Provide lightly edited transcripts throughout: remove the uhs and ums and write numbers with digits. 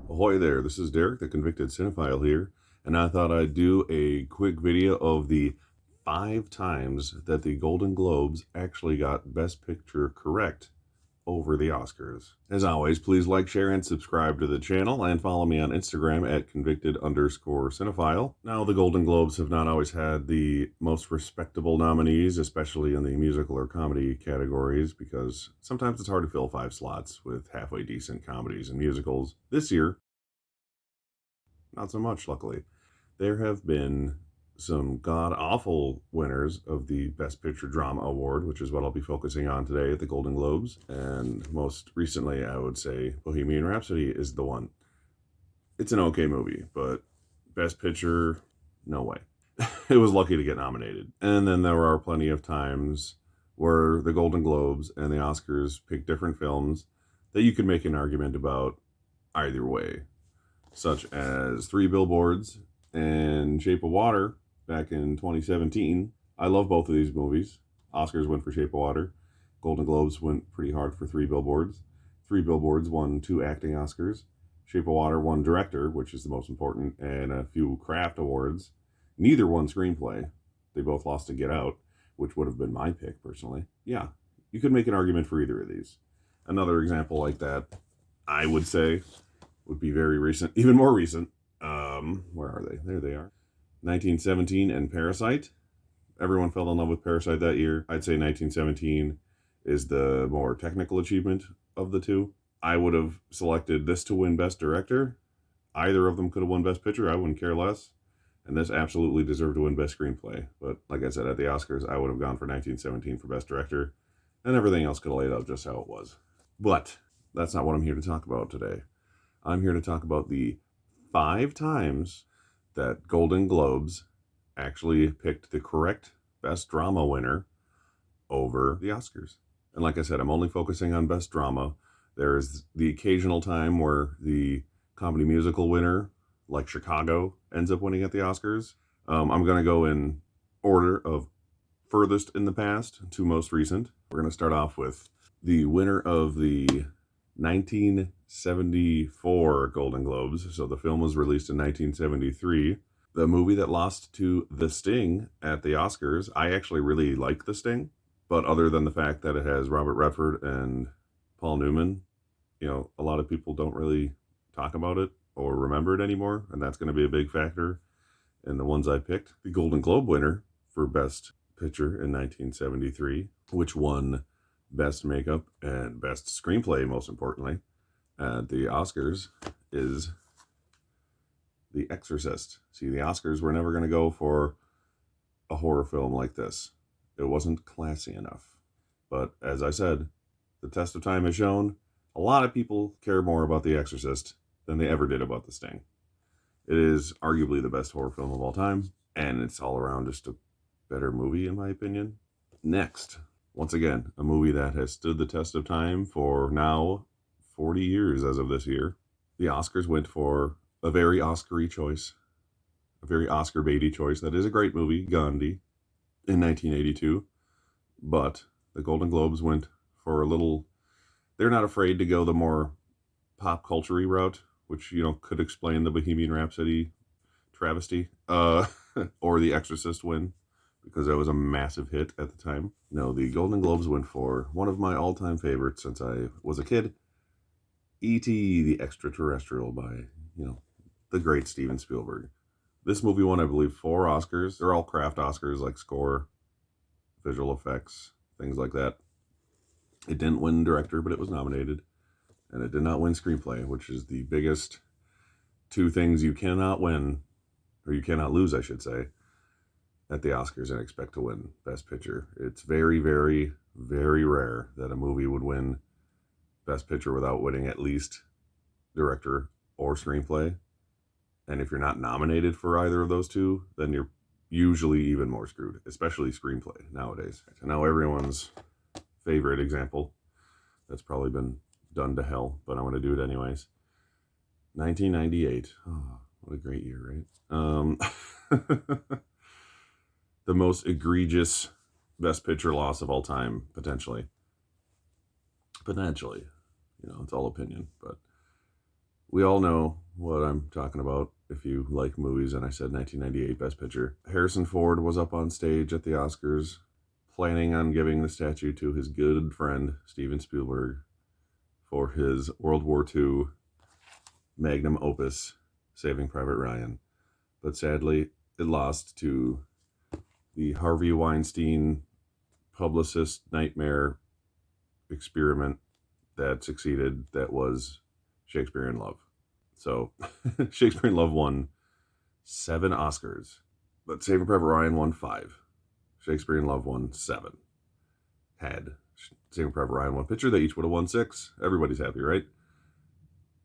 Ahoy there, this is Derek, the convicted cinephile here, and I thought I'd do a quick video of the 5 times that the Golden Globes actually got Best Picture correct over the Oscars. As always, please like, share, and subscribe to the channel, and follow me on Instagram at convicted_cinephile. Now, the Golden Globes have not always had the most respectable nominees, especially in the musical or comedy categories, because sometimes it's hard to fill 5 slots with halfway decent comedies and musicals. This year, not so much, luckily. There have been some god-awful winners of the Best Picture Drama Award, which is what I'll be focusing on today at the Golden Globes. And most recently, I would say Bohemian Rhapsody is the one. It's an okay movie, but Best Picture, no way. It was lucky to get nominated. And then there are plenty of times where the Golden Globes and the Oscars pick different films that you could make an argument about either way, such as Three Billboards and Shape of Water back in 2017. I love both of these movies. Oscars went for Shape of Water. Golden Globes went pretty hard for Three Billboards. Three Billboards won 2 acting Oscars. Shape of Water won director, which is the most important, and a few craft awards. Neither won screenplay. They both lost to Get Out, which would have been my pick personally. Yeah, you could make an argument for either of these. Another example like that, I would say, would be very recent, even more recent. Where are they? There they are. 1917 and Parasite. Everyone fell in love with Parasite that year. I'd say 1917 is the more technical achievement of the two. I would have selected this to win Best Director. Either of them could have won Best Picture. I wouldn't care less. And this absolutely deserved to win Best Screenplay. But like I said, at the Oscars, I would have gone for 1917 for Best Director. And everything else could have laid out just how it was. But that's not what I'm here to talk about today. I'm here to talk about the 5 times that Golden Globes actually picked the correct Best Drama winner over the Oscars. And like I said, I'm only focusing on Best Drama. There's the occasional time where the comedy musical winner, like Chicago, ends up winning at the Oscars. I'm going to go in order of furthest in the past to most recent. We're going to start off with the winner of the 1974 Golden Globes. So the film was released in 1973. The movie that lost to The Sting at the Oscars. I actually really like The Sting, but other than the fact that it has Robert Redford and Paul Newman, a lot of people don't really talk about it or remember it anymore, and that's going to be a big factor in the ones I picked. The Golden Globe winner for Best Picture in 1973, which won Best Makeup and Best Screenplay, most importantly, at the Oscars, is The Exorcist. See, the Oscars were never going to go for a horror film like this. It wasn't classy enough. But as I said, the test of time has shown a lot of people care more about The Exorcist than they ever did about The Sting. It is arguably the best horror film of all time, and it's all around just a better movie, in my opinion. Next, once again, a movie that has stood the test of time for now 40 years as of this year. The Oscars went for a very Oscar-y choice, a very Oscar-baity choice. That is a great movie, Gandhi, in 1982. But the Golden Globes went for a little... They're not afraid to go the more pop culture-y route, which, could explain the Bohemian Rhapsody travesty, or the Exorcist win, because that was a massive hit at the time. No, the Golden Globes went for one of my all-time favorites since I was a kid, E.T. the Extraterrestrial by, the great Steven Spielberg. This movie won, I believe, 4 Oscars. They're all craft Oscars, like score, visual effects, things like that. It didn't win director, but it was nominated. And it did not win screenplay, which is the biggest 2 things you cannot win, or you cannot lose, I should say, at the Oscars and expect to win Best Picture. It's very, very, very rare that a movie would win Best Picture without winning at least director or screenplay. And if you're not nominated for either of those 2, then you're usually even more screwed, especially screenplay nowadays. And now everyone's favorite example that's probably been done to hell, but I'm going to do it anyways. 1998. Oh, what a great year, right? The most egregious Best Picture loss of all time, potentially. It's all opinion, but We all know what I'm talking about if you like movies, and I said 1998 Best Picture. Harrison Ford was up on stage at the Oscars planning on giving the statue to his good friend Steven Spielberg for his World War II magnum opus, Saving Private Ryan. But sadly, it lost to the Harvey Weinstein publicist nightmare experiment that succeeded, that was Shakespeare in Love. So Shakespeare in Love won 7 Oscars, but Saving Private Ryan won 5. Shakespeare in Love won 7. Had Saving Private Ryan won picture, they each would have won 6. Everybody's happy, right?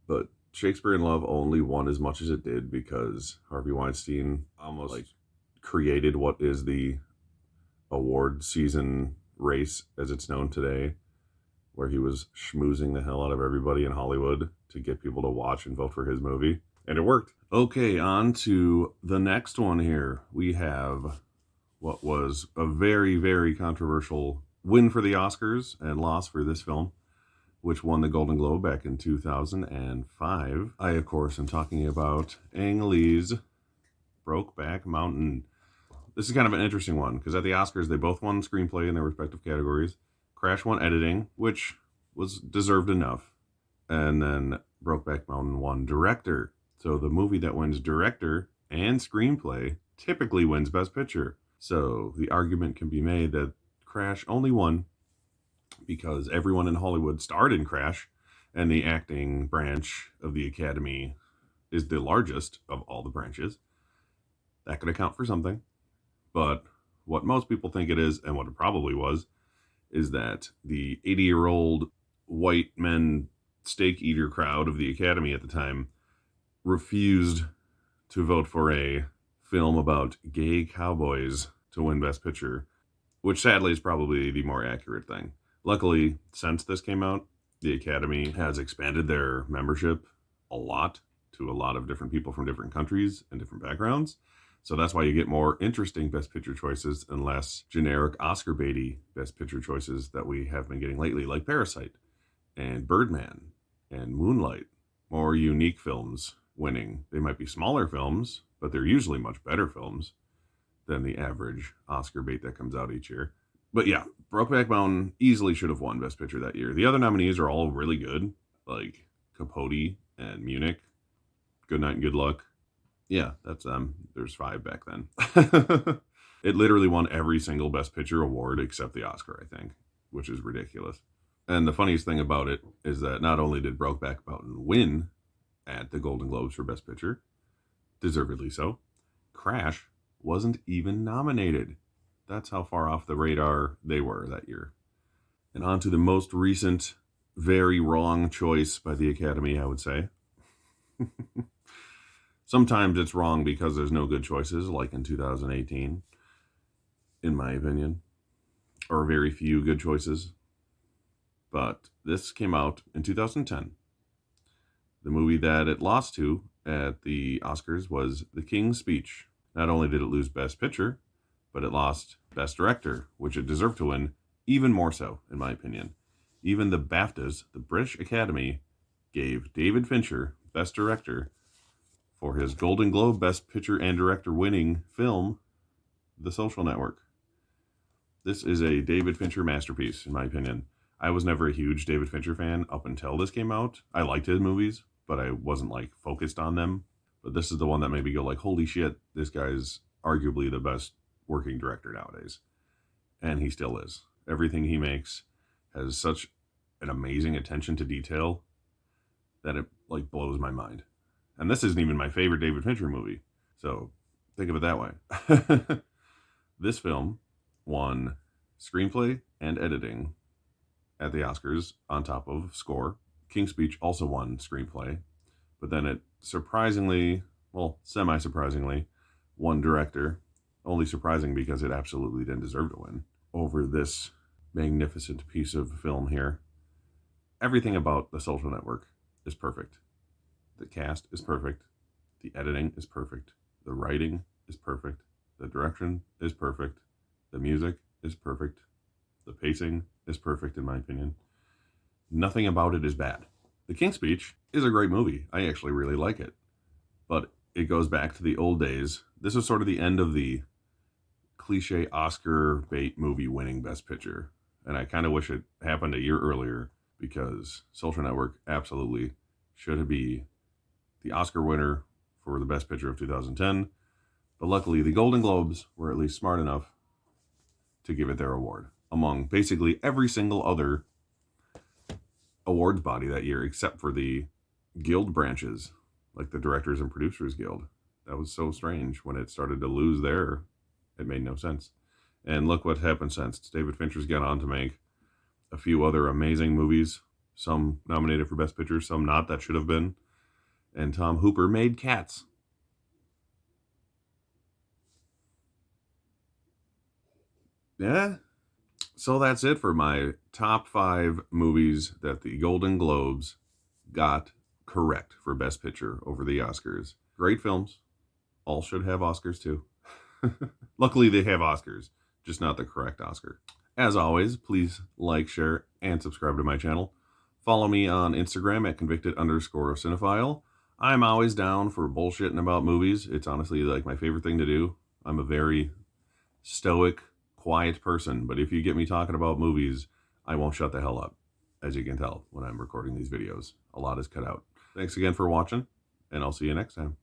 But Shakespeare in Love only won as much as it did because Harvey Weinstein almost like created what is the award season race as it's known today, where he was schmoozing the hell out of everybody in Hollywood to get people to watch and vote for his movie. And it worked. Okay, on to the next one here. We have what was a very, very controversial win for the Oscars and loss for this film, which won the Golden Globe back in 2005. I, of course, am talking about Ang Lee's Brokeback Mountain. This is kind of an interesting one, because at the Oscars, they both won screenplay in their respective categories. Crash won editing, which was deserved enough. And then Brokeback Mountain won director. So the movie that wins director and screenplay typically wins Best Picture. So the argument can be made that Crash only won because everyone in Hollywood starred in Crash, and the acting branch of the Academy is the largest of all the branches. That could account for something. But what most people think it is, and what it probably was, is that the 80-year-old white men steak eater crowd of the Academy at the time refused to vote for a film about gay cowboys to win Best Picture, which sadly is probably the more accurate thing. Luckily, since this came out, the Academy has expanded their membership a lot to a lot of different people from different countries and different backgrounds. So that's why you get more interesting Best Picture choices and less generic Oscar baity Best Picture choices that we have been getting lately, like Parasite and Birdman and Moonlight. More unique films winning. They might be smaller films, but they're usually much better films than the average Oscar bait that comes out each year. But yeah, Brokeback Mountain easily should have won Best Picture that year. The other nominees are all really good, like Capote and Munich, Good Night and Good Luck. Yeah, that's them. There's 5 back then. It literally won every single Best Picture award except the Oscar, I think, which is ridiculous. And the funniest thing about it is that not only did Brokeback Mountain win at the Golden Globes for Best Picture, deservedly so, Crash wasn't even nominated. That's how far off the radar they were that year. And on to the most recent, very wrong choice by the Academy, I would say. Sometimes it's wrong because there's no good choices, like in 2018, in my opinion, or very few good choices. But this came out in 2010. The movie that it lost to at the Oscars was The King's Speech. Not only did it lose Best Picture, but it lost Best Director, which it deserved to win, even more so, in my opinion. Even the BAFTAs, the British Academy, gave David Fincher Best Director for his Golden Globe Best Picture and Director winning film, The Social Network. This is a David Fincher masterpiece, in my opinion. I was never a huge David Fincher fan up until this came out. I liked his movies, but I wasn't like focused on them. But this is the one that made me go like, holy shit, this guy's arguably the best working director nowadays. And he still is. Everything he makes has such an amazing attention to detail that it like blows my mind. And this isn't even my favorite David Fincher movie. So think of it that way. This film won screenplay and editing at the Oscars on top of score. King's Speech also won screenplay, but then it surprisingly, well, semi-surprisingly, won director. Only surprising because it absolutely didn't deserve to win over this magnificent piece of film here. Everything about The Social Network is perfect. The cast is perfect. The editing is perfect. The writing is perfect. The direction is perfect. The music is perfect. The pacing is perfect, in my opinion. Nothing about it is bad. The King's Speech is a great movie. I actually really like it. But it goes back to the old days. This is sort of the end of the cliche Oscar bait movie winning Best Picture. And I kind of wish it happened a year earlier, because Social Network absolutely should be the Oscar winner for the Best Picture of 2010. But luckily, the Golden Globes were at least smart enough to give it their award, among basically every single other awards body that year, except for the guild branches, like the Directors and Producers Guild. That was so strange. When it started to lose there, it made no sense. And look what happened since. David Fincher's gone on to make a few other amazing movies, some nominated for Best Picture, some not, that should have been. And Tom Hooper made Cats. Yeah. So that's it for my top 5 movies that the Golden Globes got correct for Best Picture over the Oscars. Great films. All should have Oscars too. Luckily, they have Oscars, just not the correct Oscar. As always, please like, share, and subscribe to my channel. Follow me on Instagram at convicted_cinephile. I'm always down for bullshitting about movies. It's honestly like my favorite thing to do. I'm a very stoic, quiet person, but if you get me talking about movies, I won't shut the hell up. As you can tell when I'm recording these videos, a lot is cut out. Thanks again for watching, and I'll see you next time.